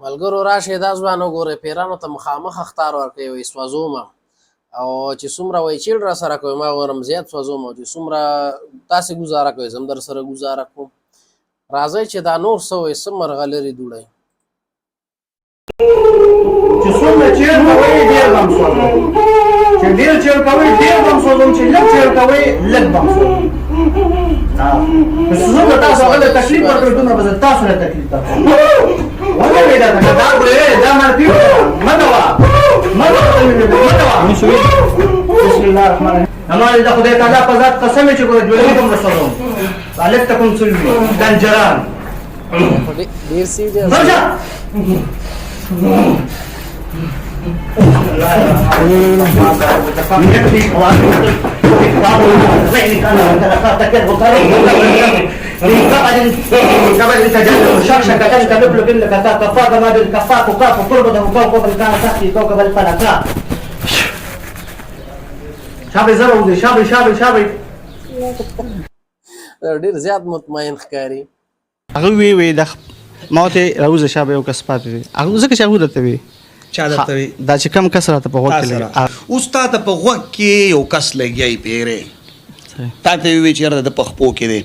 ملګرو راشئ دا ځوان وګورئ پیرانو ته مخامخ اخطار ورکوي وایي سوځومه او چې څومره وایي چیل را سره کوي ما غواړم زیات سوځوم او چې څومره تاسې ګزاره کوئ زه هم در سره ګزاره کوم راځئ چې دا نور څه وایي څه مرغلرې دوړئ چې څومره چیل کوئ ډېر به هم سوځوم چې ډېر چیل کوئ ډېر به هم سوځوم چې لږ چیل کوئ لږ به هم سوځوم زه به تاسو هغه له تکلیف ورکړم دومره به زه تاسو له تکلیف درکوم ولې دا دا مرتي مه کوه بسم الله الرحمن الرحیم همالې د خدای تعالی په ذات قسم چې ګوره جوړوي به هم رسوم هلک ته کوم څلوي ګنجران ډېر سیریس ډېر زیات مطمئن ښکاري هغه وی د ما ته راوځه شابه یو کس پاتې دی هغه ځکه چې هغه درته وی چا درته وی دا چې کم کس راته په غوږ کې لګي اوس تا ته په غوږ کې یو کس لګی پیری تا ته وی چې د پخپو کې دی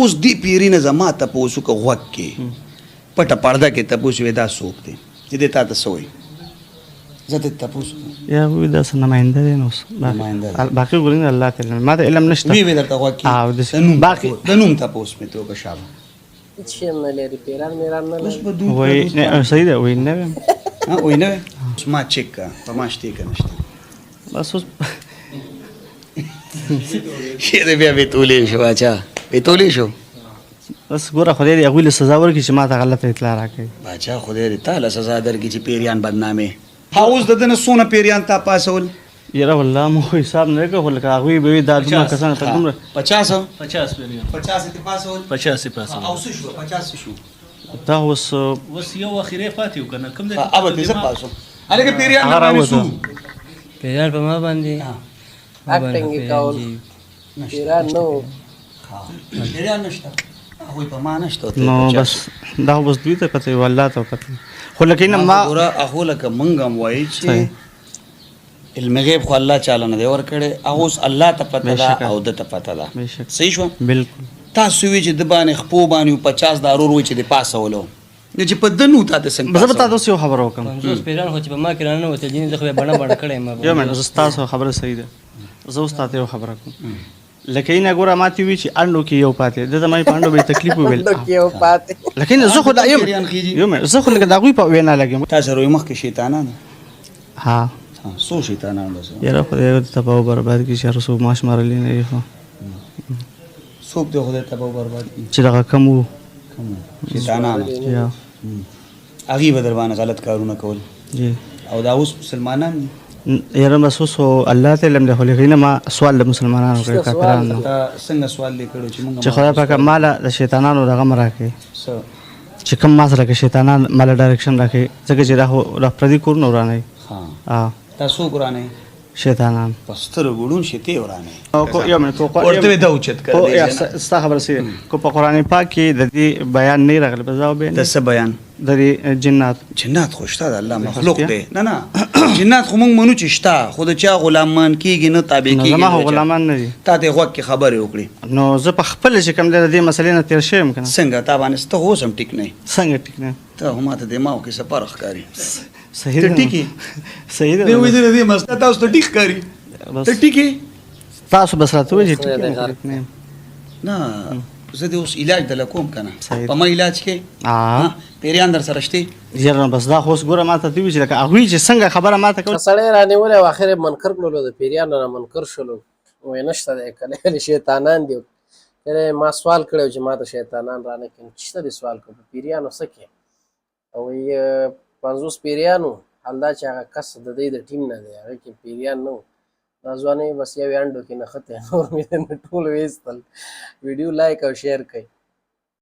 اوس دی پیری نه زما ته په اوسو کې غوږ کې پټه پرده کې ته پوښ وې دا سوق دی چې د تا ته سوې زه ته تاسو یا وی دا څنګه نماینده دی نو باقي ګورین الله تعالی ما ته علم نشته وی درته غوږ کې باقي د نوم تاسو مې ته بشابه هیڅ شی نه لري پیران میران نه لري وای نه صحیح ده وای نه وای نه ما چیک کا په ما شته کې نشته بس اوس شیر بیا به تولې شو اچھا به تولې شو بس ګوره خدای دې هغوی له سزا ورکړي چې ما ته غلطه اطلاع راکړي باچا خدای دې تعالی سزا درکړي چې پیریان بدنامې اوس د دنه سونه پیریان تا پاسول یاره والله مو حساب نه کوو لکه هغوی به وي دا دومره کسان ته دومره 50 پیریان 50 ته پاسول 50 پاسول او څه شو 50 شو دا اوس یو اخیری پاتې وکنه کوم د اوبه دې پاسو الګ پیریان نه باندې پیریان په ما باندې اکټینګ کول پیران نو پیریان نشته هغه په ما نشته نو بس دا اوس دوی ته پته والله ته پته خو لکه نه ما ګوره هغه لکه منګم وای چې علم غیب خو الله تعالی نه دی ور کړی اوس الله ته پته ده او د ته پته ده صحیح شو بالکل تاسو وی چې د باندې خپو باندې 50 دارور وی چې د پاسولو نه چې په دنو تا ته څنګه بس به تاسو یو خبر وکم اوس پیران خو چې په ما کې رانه وته دین زه خو بڼه بڼه کړم ما یو مې زه تاسو خبره صحیح ده زه اوس تاسو یو خبره کوم لکه نه ګوره ماته وی چې انډو کې یو پاتې د زمای پاندو به تکلیف ویل کې یو پاتې لکه زه خو دا یو مې زه خو لکه دا غوي په وینا لګم تاسو روي مخ کې شیطانان ها سو شیطانان بس یاره خدای دې تباہ برباد کی شهر سو ماش مارلې نه یو څوک دې خدای تباہ برباد کی چې دا کوم شیطانان یا هغه به در باندې غلط کارونه کول جی او دا اوس مسلمانان یاره بس اوس الله تعالی له خلګینه ما سوال د مسلمانانو کوي کافرانو څنګه سوال لیکلو چې موږ چې خدای پاک مال د شیطانانو دغه مراکې سو چې کوم ما سره کې شیطانان مال ډایرکشن راکې ځکه چې دا پردي کور نه ورانه ها تاسو قرانه شیطانان پستر ګړون شته ورانه او کو یو مې کو ورته دا اوچت کړی او ستا خبر سي کو په قران پاک کې د دې بیان نه راغلی په ځاو به د څه بیان د جنات جنات خوشته د الله مخلوق دی نه جنات خو موږ منو چې شته خود چا غلامان کیږي نه تابع کیږي نه ما غلامان نه دي تا ته وخت خبرې وکړي نو زه په خپل چې کوم د دې مسلې نه تیر شم کنه څنګه تا باندې ته هو سم ټیک نه څنګه ټیک نه ته هم ته دماغ کې سفر ښکاری صحیح ته ټیکی صحیح دی وې دې مسله تاسو ته ټیک کاری ته ټیکی تاسو بس راته وې ټیک نه نه زه دې اوس علاج د لکوم کنه په ما علاج کې پیریان در سره شته یاره بس دا خو ګوره ماته دی چې لکه هغه چې څنګه خبره ماته کوي سړی رانیولې او اخر منکر کړلو د پیریان نه منکر شلو وای نشته د کله شیطانان دی کله ما سوال کړو چې ما ته شیطانان رانه کین چې سوال کوم پیریانو سکه او 50 پیریانو حالدا چې هغه کس د دې د ټیم نه دی هغه کې پیریان نو دا ځواني بس یو انډو کې نه خته نور مې ټول وېستل ویډیو لایک او شیر کړئ